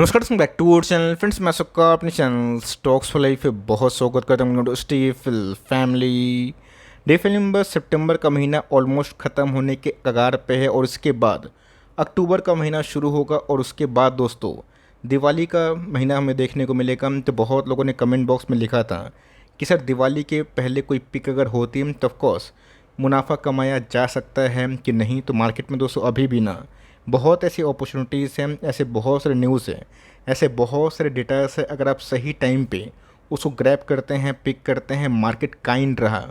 नमस्कार दोस्तों, back to our channel. Friends, मैं सबका अपने चैनल स्टॉक्स फॉर लाइफ पे बहुत स्वागत करता हूँ। स्टीफल फैमिली डे फिल्म नंबर सितंबर का महीना ऑलमोस्ट ख़त्म होने के कगार पे है और इसके बाद अक्टूबर का महीना शुरू होगा और उसके बाद दोस्तों दिवाली का महीना हमें देखने को मिलेगा। तो बहुत लोगों ने कमेंट बॉक्स में लिखा था कि सर दिवाली के पहले कोई पिक अगर होती तो ऑफकोर्स मुनाफा कमाया जा सकता है कि नहीं। तो मार्केट में दोस्तों अभी भी ना बहुत ऐसी अपॉर्चुनिटीज़ हैं, ऐसे बहुत सारे न्यूज़ हैं, ऐसे बहुत सारे डेटास है। अगर आप सही टाइम पे उसको ग्रैब करते हैं, पिक करते हैं, मार्केट काइंड रहा,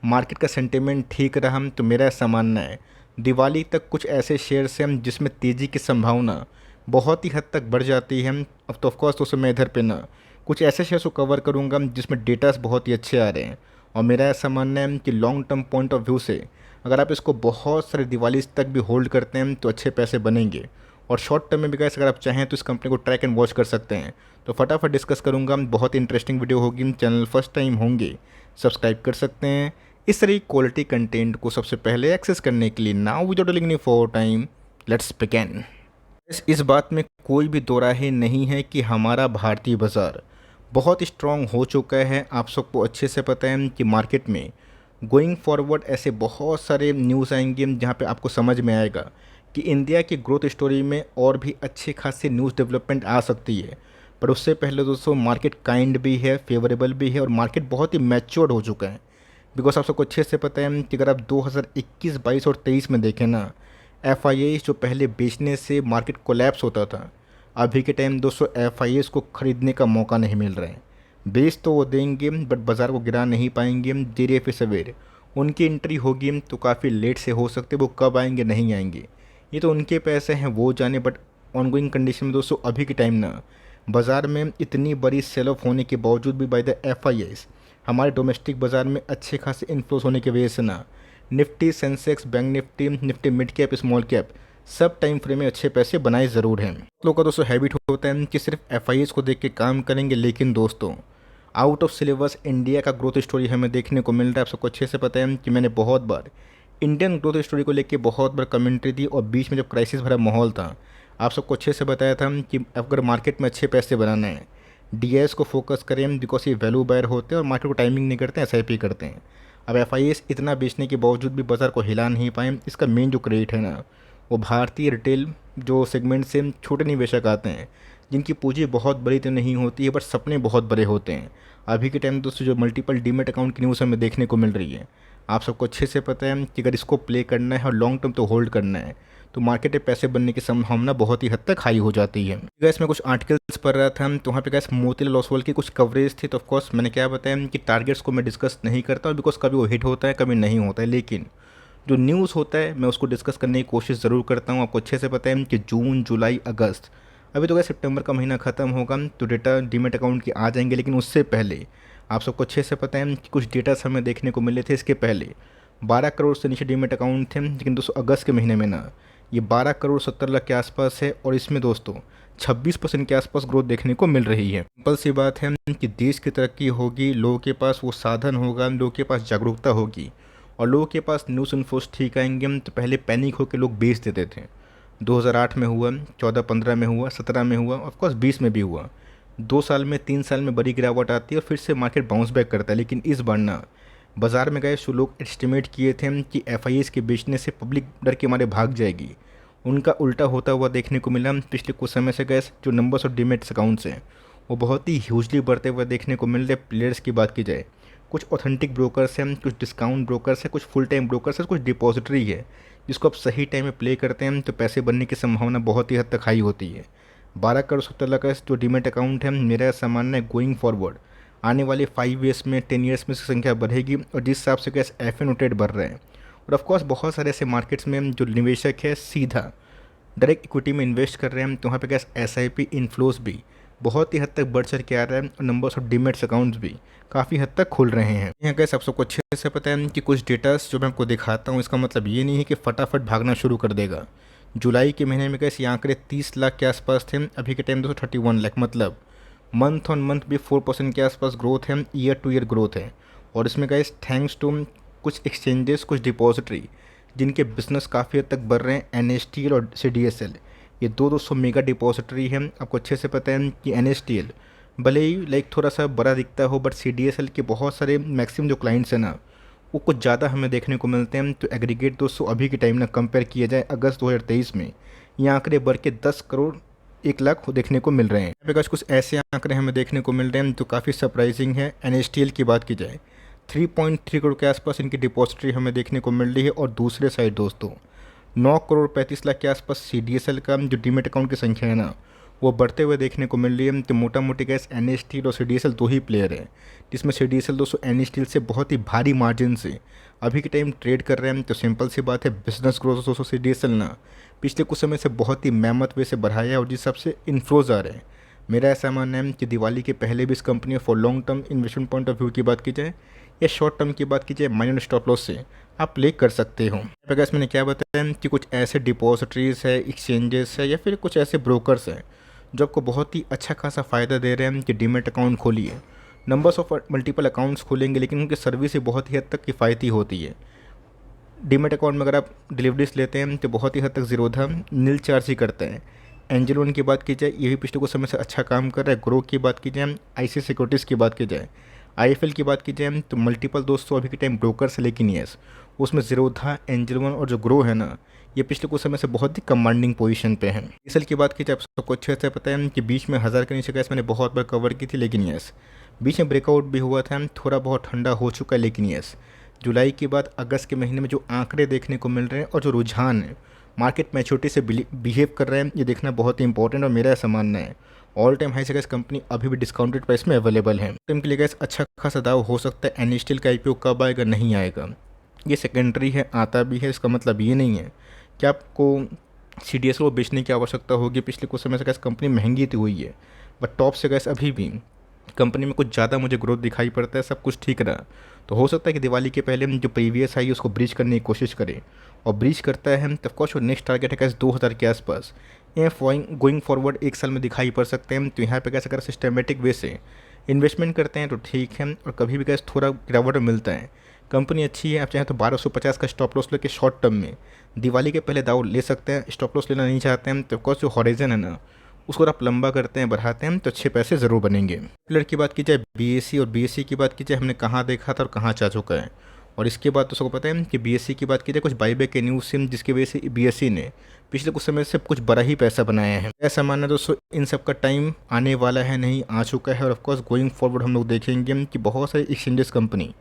मार्केट का सेंटिमेंट ठीक रहा, तो मेरा ऐसा मानना है दिवाली तक कुछ ऐसे शेयर्स हैं जिसमें तेज़ी की संभावना बहुत ही हद तक बढ़ जाती है। अब तो ऑफकोर्स दोस्तों मैं इधर पे ना कुछ ऐसे शेयर्स को कवर करूँगा जिसमें डेटास बहुत ही अच्छे आ रहे हैं और मेरा ऐसा मानना है कि long term point of view से अगर आप इसको बहुत सारे दिवाली तक भी होल्ड करते हैं तो अच्छे पैसे बनेंगे। और शॉर्ट टर्म में भी गाइस अगर आप चाहें तो इस कंपनी को ट्रैक एंड वॉच कर सकते हैं। तो फटाफट डिस्कस करूंगा, बहुत इंटरेस्टिंग वीडियो होगी। चैनल फर्स्ट टाइम होंगे सब्सक्राइब कर सकते हैं इस तरह क्वालिटी कंटेंट को सबसे पहले एक्सेस करने के लिए। Now without delaying any for time, let's begin. इस बात में कोई भी दो राय नहीं है कि हमारा भारतीय बाज़ार बहुत स्ट्रॉन्ग हो चुका है। आप सबको अच्छे से पता है कि मार्केट में गोइंग फॉरवर्ड ऐसे बहुत सारे न्यूज़ आएंगे जहाँ पे आपको समझ में आएगा कि इंडिया की ग्रोथ स्टोरी में और भी अच्छे खासे न्यूज़ डेवलपमेंट आ सकती है। पर उससे पहले दोस्तों मार्केट काइंड भी है, फेवरेबल भी है और मार्केट बहुत ही मैच्योर्ड हो चुका है। बिकॉज आप सबको अच्छे से पता है कि अगर आप 2021, 22 और 23 में देखें ना, एफ जो पहले बेचने से मार्केट कोलैप्स होता था, अभी के टाइम दोस्तों एफ को ख़रीदने का मौका नहीं मिल रहा है। बेच तो वो देंगे बट बाज़ार को गिरा नहीं पाएंगे। देर या फिर सवेर उनकी एंट्री होगी तो काफ़ी लेट से हो सकते, वो कब आएंगे नहीं आएंगे ये तो उनके पैसे हैं, वो जाने। बट ऑनगोइंग कंडीशन में दोस्तों अभी के टाइम ना बाज़ार में इतनी बड़ी सेल ऑफ होने के बावजूद भी बाय द एफ हमारे डोमेस्टिक बाज़ार में अच्छे खासे इन्फ्लोस होने की वजह से ना Nifty, Sensex, bank Nifty, Nifty mid cap, small cap सब टाइम फ्रेम में अच्छे पैसे बनाए ज़रूर हैं। लोगों का दोस्तों हैबिट होता है कि सिर्फ एफ को देख के काम करेंगे, लेकिन दोस्तों आउट ऑफ सिलेबस इंडिया का ग्रोथ स्टोरी हमें देखने को मिल रहा है। आप सबको अच्छे से पता है कि मैंने बहुत बार इंडियन ग्रोथ स्टोरी को लेकर बहुत बार कमेंट्री दी और बीच में जब क्राइसिस भरा माहौल था आप सबको अच्छे से बताया था कि अगर मार्केट में अच्छे पैसे बनाना है डीएस को फोकस करें, बिकॉज ये वैल्यू बायर होते हैं और मार्केट को टाइमिंग नहीं करते हैं, एसआईपी करते हैं। अब एफ इतना बेचने के बावजूद भी बाज़ार को हिला नहीं पाए, इसका मेन जो क्रेडिट है ना वो भारतीय रिटेल जो सेगमेंट से छोटे निवेशक आते हैं जिनकी पूंजी बहुत बड़ी तो नहीं होती है बट सपने बहुत बड़े होते हैं। अभी के टाइम दोस्तों जो मल्टीपल डीमेट अकाउंट की न्यूज़ हमें देखने को मिल रही है, आप सबको अच्छे से पता है कि अगर इसको प्ले करना है और लॉन्ग टर्म तो होल्ड करना है तो मार्केट में पैसे बनने की संभावना बहुत ही हद तक हाई हो जाती है। गैस मैं कुछ आर्टिकल्स पढ़ रहा था तो वहाँ पे गैस मोतीलाल ओसवाल की कुछ कवरेज थी। तो ऑफकोर्स मैंने क्या बताया कि टारगेट्स को मैं डिस्कस नहीं करता बिकॉज कभी वो हिट होता है कभी नहीं होता है, लेकिन जो न्यूज़ होता है मैं उसको डिस्कस करने की कोशिश ज़रूर करता हूँ। आपको अच्छे से पता है कि जून, जुलाई, अगस्त, अभी तो क्या सितंबर का महीना ख़त्म होगा तो डेटा डीमेट अकाउंट के आ जाएंगे, लेकिन उससे पहले आप सबको अच्छे से पता है कि कुछ डेटास हमें देखने को मिले थे। इसके पहले 12 करोड़ से नीचे डीमेट अकाउंट थे, लेकिन दोस्तों अगस्त के महीने में ना ये 12 करोड़ 70 लाख के आसपास है और इसमें दोस्तों 26% के आसपास ग्रोथ देखने को मिल रही है। सिंपल सी बात है कि देश की तरक्की होगी, लोगों के पास वो साधन होगा, लोगों के पास जागरूकता होगी और लोगों के पास न्यूज़ इन्फोस ठीक आएंगे। तो पहले पैनिक होकर लोग बेच देते थे। 2008 में हुआ, 14-15 में हुआ, 17 में हुआ, ऑफकोर्स 20 में भी हुआ। 2 साल में, 3 साल में बड़ी गिरावट आती है और फिर से मार्केट बाउंस बैक करता है। लेकिन इस बार ना बाज़ार में गए जो लोग एस्टिमेट किए थे कि एफ के बेचने से पब्लिक डर के मारे भाग जाएगी, उनका उल्टा होता हुआ देखने को मिला। पिछले कुछ समय से गए जो नंबर्स और डीमेट्स अकाउंट्स हैं वो बहुत ही ह्यूजली बढ़ते हुए देखने को मिल रहे। प्लेयर्स की बात की जाए, कुछ ऑथेंटिक ब्रोकर्स हैं, कुछ डिस्काउंट ब्रोकर्स हैं, कुछ फुल टाइम ब्रोकर्स हैं, कुछ डिपॉजिटरी है जिसको आप सही टाइम में प्ले करते हैं तो पैसे बनने की संभावना बहुत ही हद तक हाई होती है। 12 करोड़ 70 लाख का जो डीमेट अकाउंट है, मेरा ऐसा मानना है गोइंग फॉरवर्ड आने वाले 5 ईयर्स में, 10 ईयर्स में इसकी संख्या बढ़ेगी और जिस हिसाब से कैसे एफ ट्रेड बढ़ रहे हैं। और ऑफकोर्स बहुत सारे ऐसे मार्केट्स में जो निवेशक है सीधा डायरेक्ट इक्विटी में इन्वेस्ट कर रहे हैं तो वहाँ पे कैसे एसआईपी इन्फ्लोज भी बहुत ही हद तक बढ़ चढ़ के आ रहा है और नंबर्स ऑफ डीमेट्स अकाउंट्स भी काफ़ी हद तक खुल रहे हैं। यहाँ कैसे आप सबको अच्छे से पता है कि कुछ डेटास जो मैं आपको दिखाता हूँ इसका मतलब ये नहीं है कि फटाफट भागना शुरू कर देगा। जुलाई के महीने में कैसे ये आंकड़े 30 लाख के आसपास थे, अभी के टाइम 231 लाख, मतलब मंथ ऑन मंथ भी 4% के आसपास ग्रोथ है, ईयर टू ईयर ग्रोथ है। और इसमें गाइस थैंक्स टू कुछ एक्सचेंजेस, कुछ डिपॉजिटरी जिनके बिजनेस काफ़ी हद तक बढ़ रहे हैं, एनएसटीएल और सीडीएसएल, ये 200 मेगा डिपॉजिटरी है। आपको अच्छे से पता है कि NSTL भले ही थोड़ा सा बड़ा दिखता हो, बट CDSL के बहुत सारे मैक्सिमम जो क्लाइंट्स हैं ना, वो कुछ ज़्यादा हमें देखने को मिलते हैं। तो एग्रीगेट दोस्तों अभी के टाइम ना कंपेयर किया जाए अगस्त 2023 में, ये आंकड़े बढ़ के 10 करोड़ 1 लाख देखने को मिल रहे हैं। यहाँ पे कुछ ऐसे आंकड़े हमें देखने को मिल रहे हैं जो काफ़ी सरप्राइजिंग है। NSTL की बात की जाए 3.3 करोड़ के आसपास इनकी डिपॉजिटरी हमें देखने को मिल रही है, और दूसरे साइड दोस्तों 9 करोड़ 35 लाख के आसपास CDSL का जो डीमेट अकाउंट की संख्या है ना, वो बढ़ते हुए देखने को मिल रही है। तो मोटा मोटी गैस NSTL और CDSL दो ही प्लेयर है, जिसमें CDSL दोस्तों NSTL से बहुत ही भारी मार्जिन से अभी के टाइम ट्रेड कर रहे हैं। तो सिंपल सी बात है, बिजनेस ग्रोथ दोस्तों CDSL ना पिछले कुछ समय से बहुत ही मेहनत वे से बढ़ाया है, और जिस हिसाब से इन्फ्लोज आ रहे हैं, मेरा ऐसा मानना है कि दिवाली के पहले भी इस company for long term investment point of view की बात की जाए या शॉर्ट टर्म की बात की जाए, माइनर स्टॉप लॉस से आप प्ले कर सकते हो। गैस मैंने क्या बताया कि कुछ ऐसे डिपॉजिटरीज है, एक्सचेंजेस है, या फिर कुछ ऐसे ब्रोकर्स हैं जो आपको बहुत ही अच्छा खासा फ़ायदा दे रहे हैं कि डीमेट अकाउंट खोलिए। नंबर्स ऑफ मल्टीपल अकाउंट्स खोलेंगे, लेकिन उनकी सर्विस बहुत ही हद तक किफ़ायती होती है। डीमेट अकाउंट में अगर आप डिलीवरीज लेते हैं तो बहुत ही हद तक ज़ीरोधा नील चार्ज ही करते हैं। एंजल वन की बात की जाए, ये भी पिछले कुछ समय से अच्छा काम कर रहा है। ग्रो की बात की जाए, ICICI सिक्योरिटीज़ की बात की जाए, IIFL की बात की जाए, तो मल्टीपल दोस्तों अभी के टाइम ब्रोकर्स है, लेकिन यस उसमें ज़ीरोधा, एंजल वन और जो ग्रो है ना, ये पिछले कुछ समय से बहुत ही कमांडिंग पोजीशन पे है। ISL की बात की जाए, आप सबको अच्छे से पता है कि बीच में 1000 के नीचे गैस मैंने बहुत बार कवर की थी, लेकिन यस बीच में ब्रेकआउट भी हुआ था, थोड़ा बहुत ठंडा हो चुका है। लेकिन यस जुलाई के बाद अगस्त के महीने में जो आंकड़े देखने को मिल रहे हैं और जो रुझान है मार्केट मैच्योरिटी से बिहेव कर रहे हैं, ये देखना बहुत ही इंपॉर्टेंट। और मेरा ऐसा मानना है ऑल टाइम हाई से गैस कंपनी अभी भी डिस्काउंटेड प्राइस में अवेलेबल है। टाइम के लिए गैस अच्छा खासा दाव हो सकता है NSTL का IPO कब आएगा, नहीं आएगा, ये सेकेंडरी है, आता भी है। इसका मतलब ये नहीं है कि आपको CDSL को बेचने की आवश्यकता होगी। पिछले कुछ समय से गैस कंपनी महंगी तो हुई है, बट टॉप से गैस अभी भी कंपनी में कुछ ज़्यादा मुझे ग्रोथ दिखाई पड़ता है। सब कुछ ठीक रहा तो हो सकता है कि दिवाली के पहले जो प्रीवियस आई उसको ब्रीच करने की कोशिश करें, और ब्रीच करता है तो ऑफकोर्स नेक्स्ट टारगेट है कैसे 2000 के आसपास। ये गोइंग फॉरवर्ड 1 साल में दिखाई पड़ सकते हैं। तो यहाँ पे कैसे अगर सिस्टमेटिक वे से इन्वेस्टमेंट करते हैं तो ठीक है, और कभी भी कैसे थोड़ा गिरावट मिलता है, कंपनी अच्छी है, आप चाहें तो 1250 का स्टॉप लॉस लेके शॉर्ट टर्म में दिवाली के पहले दाव ले सकते हैं। स्टॉप लॉस लेना नहीं चाहते हैं तो ऑफकोर्स जो हॉरिजन है ना, उसको आप लंबा करते हैं, बढ़ाते हैं, तो अच्छे पैसे ज़रूर बनेंगे। पिलर की बात की जाए, BSE और BSE की बात की जाए, हमने कहाँ देखा था और कहाँ जा चुका है। और इसके बाद तो सबको पता है कि BSE की बात की जाए, कुछ बाईबैक के न्यूज़ से जिसकी वजह से BSE ने पिछले कुछ समय से कुछ बड़ा ही पैसा बनाया है। ऐसा मानना दोस्तों इन सब का टाइम आने वाला है, नहीं आ चुका है। और ऑफकोर्स गोइंग फॉरवर्ड हम लोग देखेंगे कि बहुत सारी एक्सचेंजेस कंपनी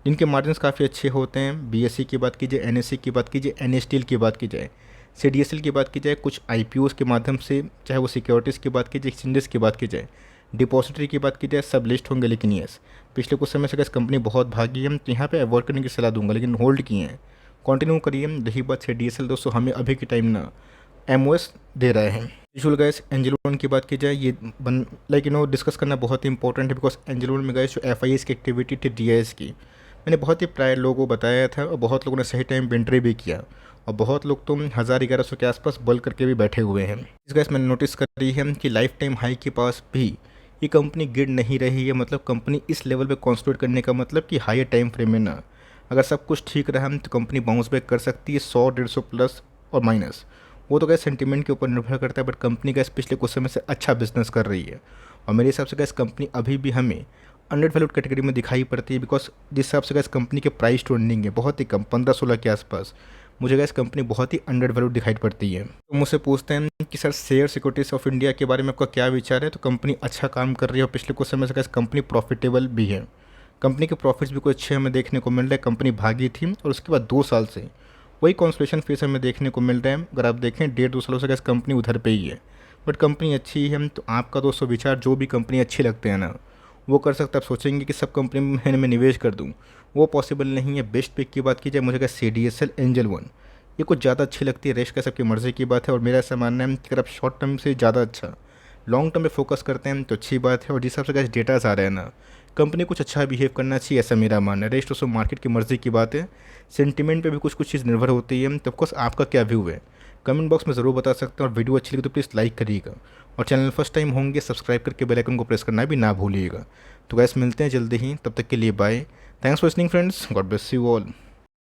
जिनके मार्जिन्स काफ़ी अच्छे होते हैं, BSE की बात कीजिए, NSE की बात कीजिए, NSTL की बात की जाए, CDSL की बात की जाए, कुछ IPOs के माध्यम से, चाहे वो सिक्योरिटीज़ की बात कीजिए, एक्सचेंजेस की बात की जाए, डिपॉजिटरी की बात की जाए, सब लिस्ट होंगे। लेकिन यस पिछले कुछ समय से गैस कंपनी बहुत भागी है, तो यहाँ पे अवॉइड करने की सलाह दूंगा, लेकिन होल्ड किए हैं, कंटिन्यू करिए। रही बात CDSL दोस्तों, हमें अभी के टाइम ना MOS दे रहे हैं। यूजुअल गैस एंजल वन की बात की जाए, ये डिस्कस करना बहुत ही इंपॉर्टेंट है, बिकॉज एंजल वन में गए जो FIS की एक्टिविटी थी DIS की, मैंने बहुत ही प्राय लोगों को बताया था, और बहुत लोगों ने सही टाइम पे एंट्री भी किया, और बहुत लोग तो 1000-1100 के आसपास बल्क करके भी बैठे हुए हैं। इस गैस मैंने नोटिस करी है कि लाइफ टाइम हाई के पास भी ये कंपनी गिर नहीं रही है। मतलब कंपनी इस लेवल पे कॉन्स्टिट्यूट करने का मतलब कि हायर टाइम फ्रेम में ना, अगर सब कुछ ठीक रहा तो कंपनी बाउंस बैक कर सकती है 100-150 प्लस और माइनस, वो तो गैस सेंटीमेंट के ऊपर निर्भर करता है। बट कंपनी गैस पिछले कुछ समय से अच्छा बिजनेस कर रही है, और मेरे हिसाब से गैस कंपनी अभी भी हमें अंडर वैल्यूड कैटेगरी में दिखाई पड़ती है, बिकॉज जिस हिसाब से गैस कंपनी के प्राइस टू अर्निंग है बहुत ही कम, 15-16 के आसपास, मुझे गैस कंपनी बहुत ही अंडर वैल्यूड दिखाई पड़ती है। तो मुझसे पूछते हैं कि sir share securities of India के बारे में आपका क्या विचार है। तो कंपनी अच्छा काम कर रही है, और पिछले कुछ समय से गैस कंपनी प्रॉफिटेबल भी है, कंपनी के प्रॉफिट्स भी कुछ अच्छे हमें देखने को मिल रहे हैं। कंपनी भागी थी, और उसके बाद 2 साल से वही कॉन्सोलेशन फेस हमें देखने को मिल रहा है। अगर आप देखें 1.5-2 सालों से गैस कंपनी उधर पे ही है, बट कंपनी अच्छी है। तो आपका दोस्तों विचार, जो भी कंपनी अच्छी लगते हैं ना वो कर सकते हैं। आप सोचेंगे कि सब कंपनी में मैं निवेश कर दूं, वो पॉसिबल नहीं है। बेस्ट पिक की बात की जाए, मुझे क्या CDSL, एंजल वन ये कुछ ज़्यादा अच्छी लगती है। रेस्ट का सबकी मर्ज़ी की बात है, और मेरा ऐसा मानना है कि अगर आप शॉर्ट टर्म से ज़्यादा अच्छा लॉन्ग टर्म पे फोकस करते हैं तो अच्छी बात है। और जिस हिसाब से कैसे डेटाज आ रहे हैं ना, कंपनी कुछ अच्छा बिहेव करना चाहिए, ऐसा मेरा मानना है। रेस्ट उसमें मार्केट की मर्ज़ी की बात है, सेंटीमेंट पे भी कुछ चीज़ निर्भर होती है। तो ऑफकोर्स आपका क्या व्यू है कमेंट बॉक्स में ज़रूर बता सकते हैं। और वीडियो अच्छी लगी तो प्लीज़ लाइक करिएगा, और चैनल फर्स्ट टाइम होंगे सब्सक्राइब करके बेल आइकन को प्रेस करना भी ना भूलिएगा। तो गैस मिलते हैं जल्दी ही, तब तक के लिए bye. Thanks for listening friends, God bless you all.